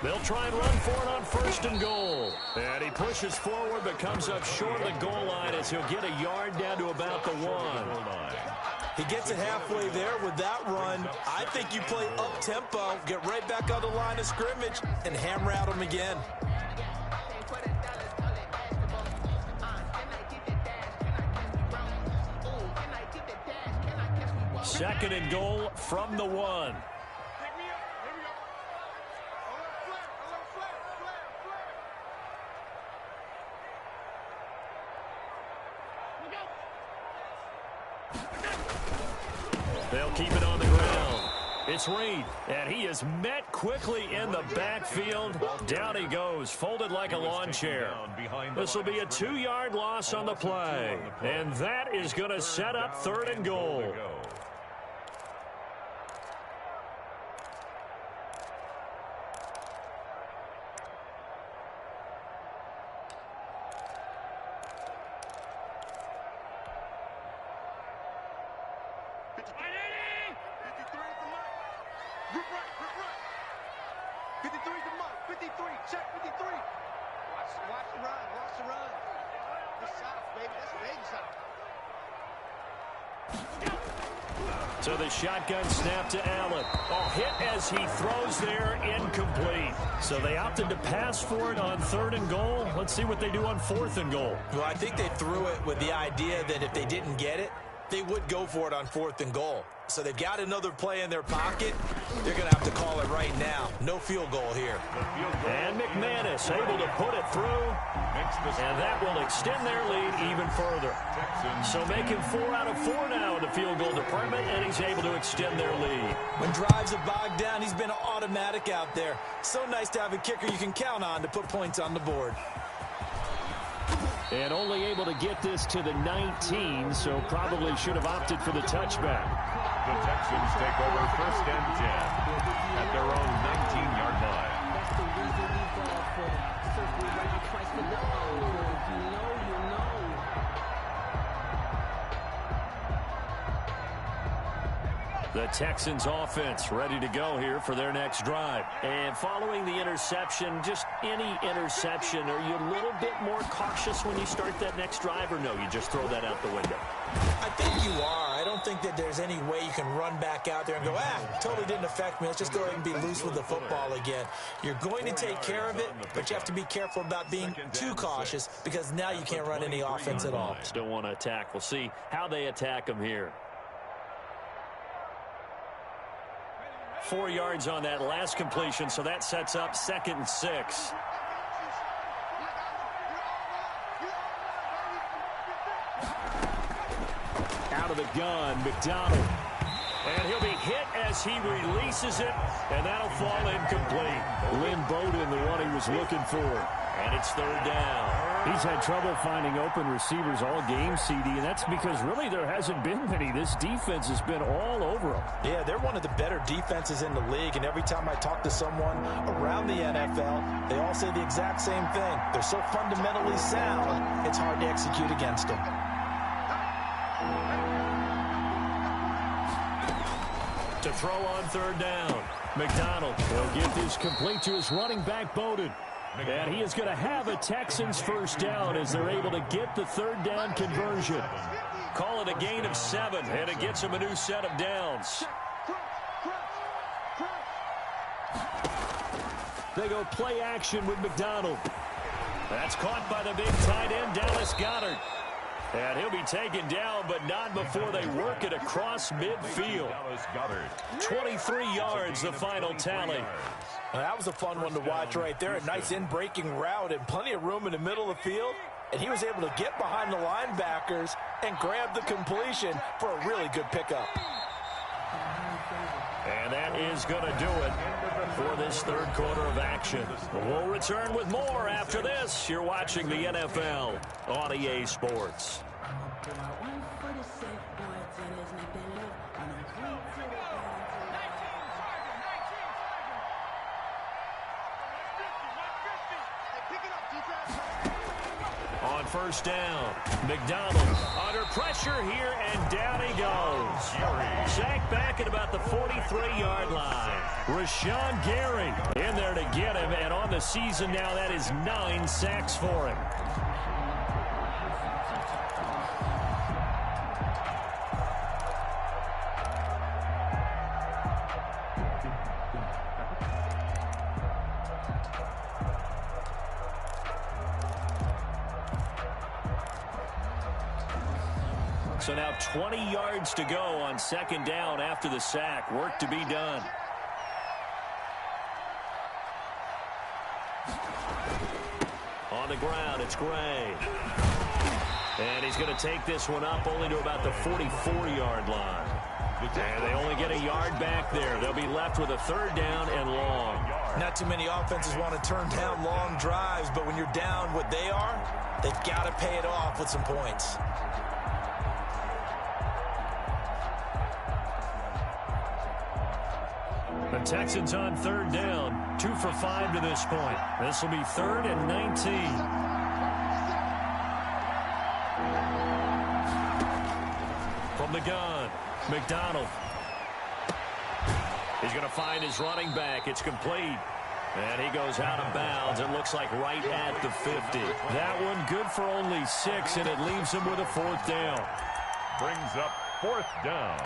They'll try and run for it on 1st and goal. And he pushes forward but comes up short of the goal line as he'll get a yard down to about the 1. He gets it halfway there with that run. I think you play up-tempo, get right back on the line of scrimmage, and hammer at him again. 2nd and goal from the 1. They'll keep it on the ground. It's Reed, and he is met quickly in the backfield. Down he goes, folded like a lawn chair. This will be a 2-yard loss on the play, and that is going to set up 3rd and goal. Watch the run. That's south, baby. That's big south. So the shotgun snap to Allen. Oh, hit as he throws there, incomplete. So they opted to pass for it on 3rd and goal. Let's see what they do on 4th and goal. Well, I think they threw it with the idea that if they didn't get it, they would go for it on 4th and goal. So they've got another play in their pocket. They're going to have to call it right now. No field goal here. And McManus able to put it through. And that will extend their lead even further. So making 4 out of 4 now in the field goal department, and he's able to extend their lead. When drives are bogged down, he's been automatic out there. So nice to have a kicker you can count on to put points on the board. And only able to get this to the 19, so probably should have opted for the touchback. The Texans take over 1st and 10 at their own 19-yard line. That's the reason we fall for circle right twice for the over. You know. The Texans offense ready to go here for their next drive. And following the interception, just any interception, are you a little bit more cautious when you start that next drive, or no, you just throw that out the window? I think you are. I don't think that there's any way you can run back out there and go, totally didn't affect me. Let's just go ahead and be loose with the football again. You're going to take care of it, but you have to be careful about being too cautious because now you can't run any offense at all. Still want to attack. We'll see how they attack them here. 4 yards on that last completion, so that sets up 2nd and 6. Out of the gun, McDonald. And he'll be hit as he releases it, and that'll fall incomplete. Lynn Bowden, the one he was looking for. And it's 3rd down. He's had trouble finding open receivers all game, CD, and that's because really there hasn't been many. This defense has been all over them. Yeah, they're one of the better defenses in the league, and every time I talk to someone around the NFL, they all say the exact same thing. They're so fundamentally sound, it's hard to execute against them. To throw on 3rd down. McDonald will get this complete to his running back, Bowden. And he is going to have a Texans 1st down as they're able to get the 3rd down conversion. Call it a gain of 7, and it gets him a new set of downs. They go play action with McDonald. That's caught by the big tight end, Dallas Goedert. And he'll be taken down, but not before they work it across midfield. 23 yards, the final tally. That was a fun one to watch right there. A nice in-breaking route and plenty of room in the middle of the field. And he was able to get behind the linebackers and grab the completion for a really good pickup. And that is going to do it for this 3rd quarter of action. We'll return with more after this. You're watching the NFL on EA Sports. On 1st down, McDonald under pressure here, and down he goes. Sacked back at about the 43-yard line. Rashawn Gary in there to get him, and on the season now, that is 9 sacks for him. So now 20 yards to go on 2nd down after the sack. Work to be done. On the ground, it's Gray. And he's going to take this one up only to about the 44-yard line. And they only get a yard back there. They'll be left with a 3rd down and long. Not too many offenses want to turn down long drives, but when you're down what they are, they've got to pay it off with some points. The Texans on 3rd down, 2 for 5 to this point. This will be 3rd and 19. From the gun, McDonald. He's going to find his running back. It's complete. And he goes out of bounds. It looks like right at the 50. That one good for only 6, and it leaves him with a 4th down. Brings up 4th down.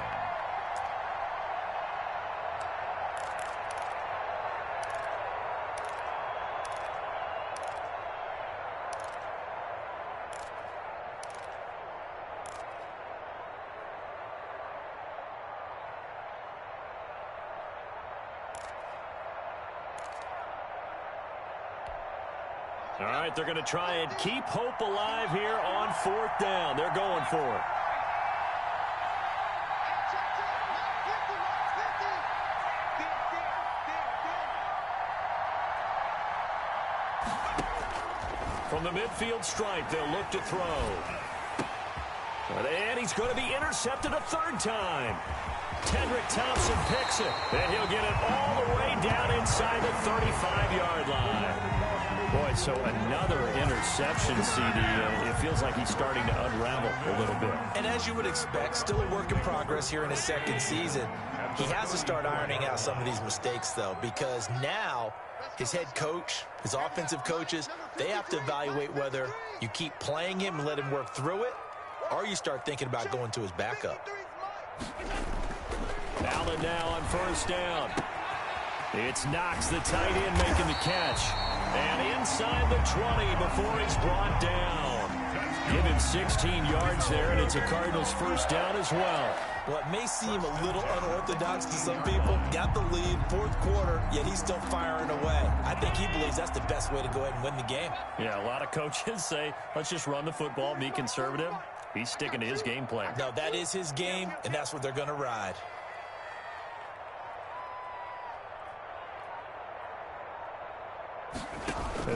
All right, they're going to try and keep hope alive here on 4th down. They're going for it. From the midfield stripe, they'll look to throw. And he's going to be intercepted a 3rd time. Tedrick Thompson picks it, and he'll get it all the way down inside the 35-yard line. Boy, so another interception, CD. It feels like he's starting to unravel a little bit. And as you would expect, still a work in progress here in his 2nd season. He has to start ironing out some of these mistakes, though, because now his head coach, his offensive coaches, they have to evaluate whether you keep playing him and let him work through it, or you start thinking about going to his backup. Allen now on 1st down. It's Knox, the tight end, making the catch. And inside the 20 before he's brought down. Give him 16 yards there, and it's a Cardinals 1st down as well. Well, it may seem a little unorthodox to some people. Got the lead, 4th quarter, yet he's still firing away. I think he believes that's the best way to go ahead and win the game. Yeah, a lot of coaches say, let's just run the football, be conservative. He's sticking to his game plan. No, that is his game, and that's what they're going to ride.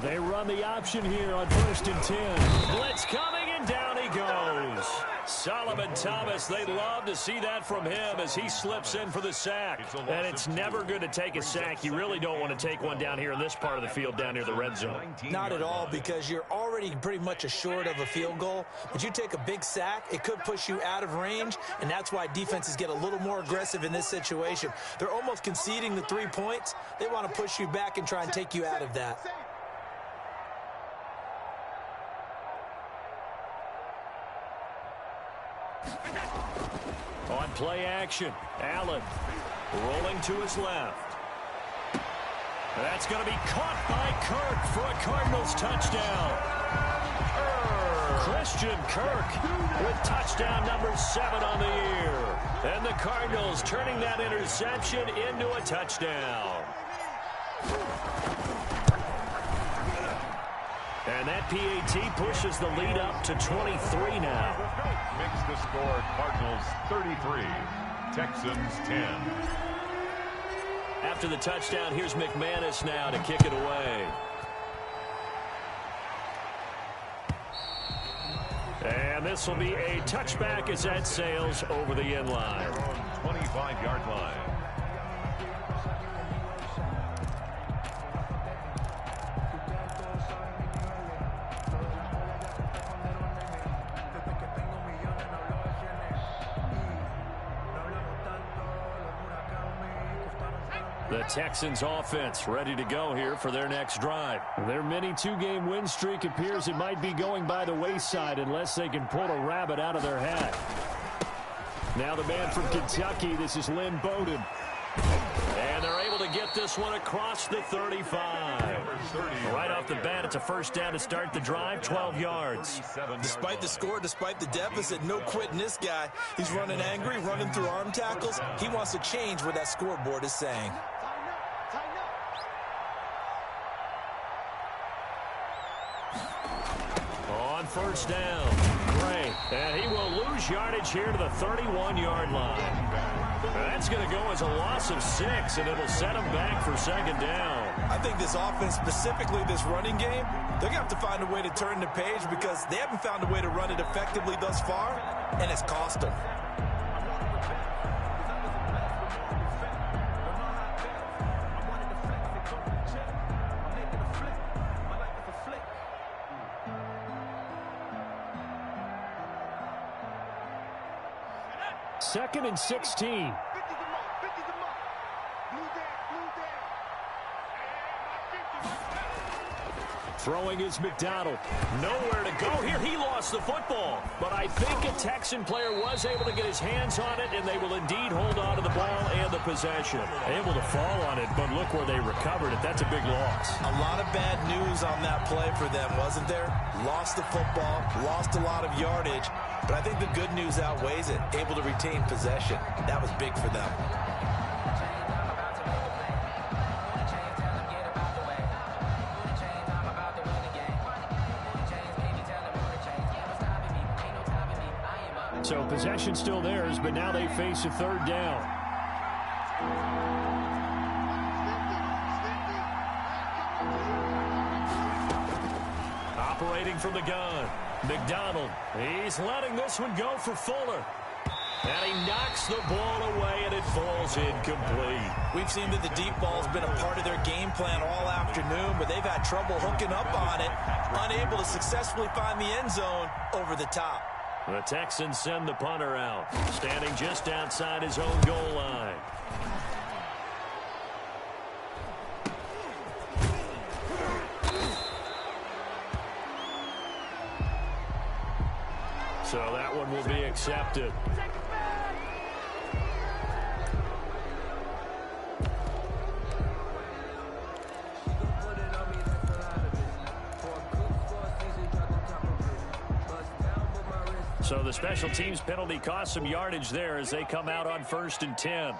They run the option here on 1st and 10. Blitz coming, and down he goes. Solomon Thomas, they love to see that from him as he slips in for the sack. And it's never good to take a sack. You really don't want to take one down here in this part of the field, down near the red zone. Not at all, because you're already pretty much assured of a field goal. But you take a big sack, it could push you out of range, and that's why defenses get a little more aggressive in this situation. They're almost conceding the 3 points. They want to push you back and try and take you out of that. On play action, Allen rolling to his left. That's going to be caught by Kirk for a Cardinals touchdown. Christian Kirk with touchdown number 7 on the year. And the Cardinals turning that interception into a touchdown. And that PAT pushes the lead up to 23 now. Makes the score Cardinals 33, Texans 10. After the touchdown, here's McManus now to kick it away. And this will be a touchback as that sails over the end line. 25-yard line. The Texans offense ready to go here for their next drive. Their mini 2-game win streak appears it might be going by the wayside unless they can pull a rabbit out of their hat. Now the man from Kentucky, this is Lynn Bowden. And they're able to get this one across the 35. Right off the bat, it's a 1st down to start the drive, 12 yards. Despite the score, despite the deficit, no quitting this guy. He's running angry, running through arm tackles. He wants to change what that scoreboard is saying. On 1st down, Gray, and he will lose yardage here to the 31-yard line. That's going to go as a loss of 6, and it'll set him back for 2nd down. I think this offense, specifically this running game, they're going to have to find a way to turn the page because they haven't found a way to run it effectively thus far, and it's cost them. Second and 16. Throwing is McDonald. Nowhere to go here. He lost the football. But I think a Texan player was able to get his hands on it, and they will indeed hold on to the ball and the possession. Able to fall on it, but look where they recovered it. That's a big loss. A lot of bad news on that play for them, wasn't there? Lost the football, lost a lot of yardage, but I think the good news outweighs it. Able to retain possession. That was big for them. So possession still theirs, but now they face a third down. Operating from the gun, McDonald. He's letting this one go for Fuller. And he knocks the ball away, and it falls incomplete. We've seen that the deep ball's been a part of their game plan all afternoon, but they've had trouble hooking up on it, unable to successfully find the end zone over the top. The Texans send the punter out, standing just outside his own goal line. So that one will be accepted. So the special teams penalty cost some yardage there as they come out on 1st and 10.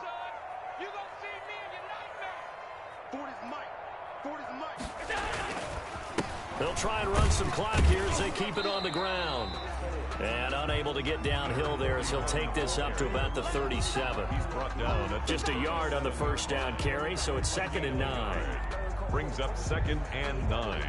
They'll try and run some clock here as they keep it on the ground. And unable to get downhill there as he'll take this up to about the 37. He's brought down just a yard on the first down carry, so it's 2nd and 9. Brings up 2nd and 9.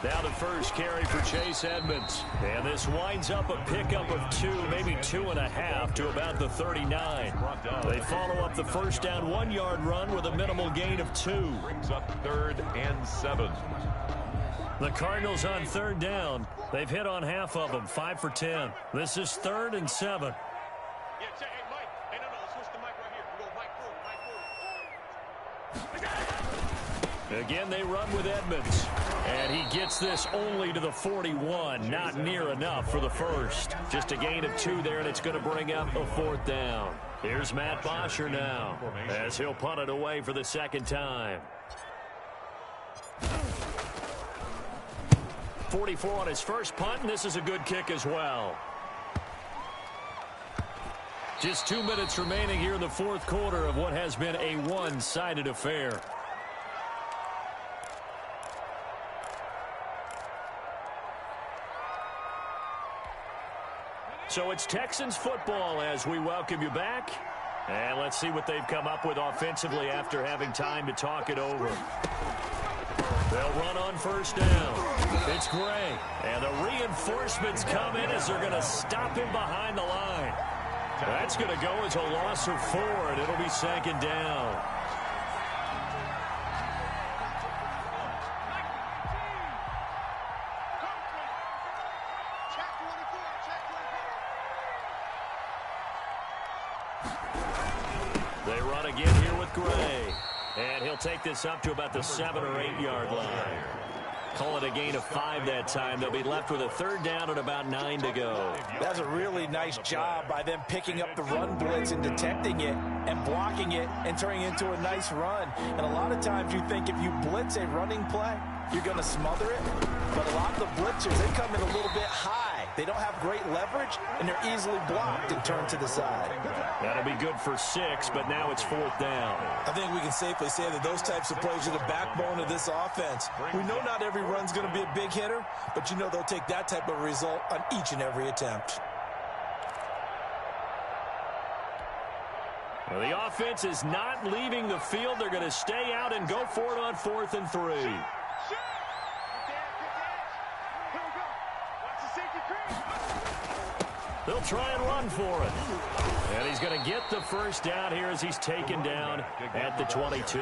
Now the first carry for Chase Edmonds. And this winds up a pickup of 2, maybe 2.5 to about the 39. They follow up the first down 1-yard run with a minimal gain of 2. Brings up 3rd and 7. The Cardinals on 3rd down. They've hit on half of them, 5 for 10. This is 3rd and 7. Yeah, check. Hey, Mike. Hey, no, let's switch the mic right here. We go Mike forward. Again, they run with Edmonds. And he gets this only to the 41. Not near enough for the first. Just a gain of 2 there, and it's going to bring up a 4th down. Here's Matt Bosher now as he'll punt it away for the 2nd time. 44 on his first punt, and this is a good kick as well. Just 2 minutes remaining here in the 4th quarter of what has been a one-sided affair. So it's Texans football as we welcome you back. And let's see what they've come up with offensively after having time to talk it over. They'll run on 1st down. It's Gray. And the reinforcements come in as they're going to stop him behind the line. That's going to go as a loss of 4, and it'll be 2nd down. They run again here with Gray. And he'll take this up to about the 7 or 8 yard line. Call it a gain of 5 that time. They'll be left with a 3rd down and about 9 to go. That's a really nice job by them picking up the run blitz and detecting it and blocking it and turning it into a nice run. And a lot of times you think if you blitz a running play, you're going to smother it. But a lot of the blitzers, they come in a little bit high. They don't have great leverage, and they're easily blocked and turned to the side. That'll be good for 6, but now it's 4th down. I think we can safely say that those types of plays are the backbone of this offense. We know not every run's going to be a big hitter, but you know they'll take that type of result on each and every attempt. Well, the offense is not leaving the field. They're going to stay out and go for it on 4th and 3. They'll try and run for it. And he's going to get the first down here as he's taken down at the 22.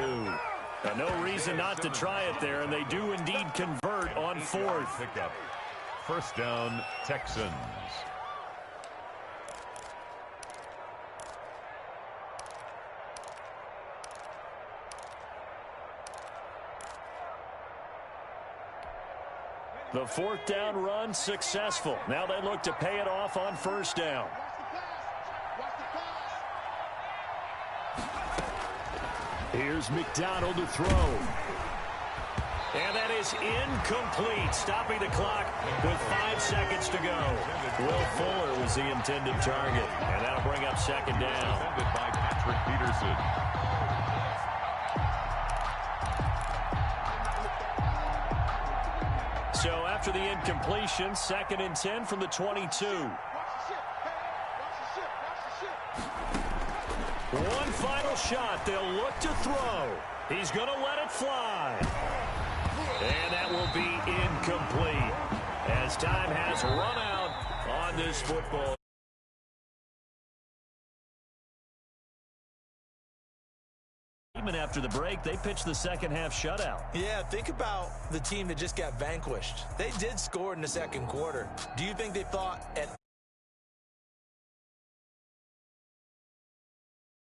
No reason not to try it there, and they do indeed convert on fourth. Pickup. First down, Texans. The fourth down run successful. Now they look to pay it off on first down. Here's McDonald to throw. And that is incomplete, stopping the clock with 5 seconds to go. Will Fuller was the intended target, and that'll bring up second down. Defended by Patrick Peterson. So after the incompletion, 2nd and 10 from the 22. One final shot. They'll look to throw. He's going to let it fly. And that will be incomplete as time has run out on this football. Even after the break, they pitched the second half shutout. Yeah, think about the team that just got vanquished. They did score in the second quarter. Do you think they thought at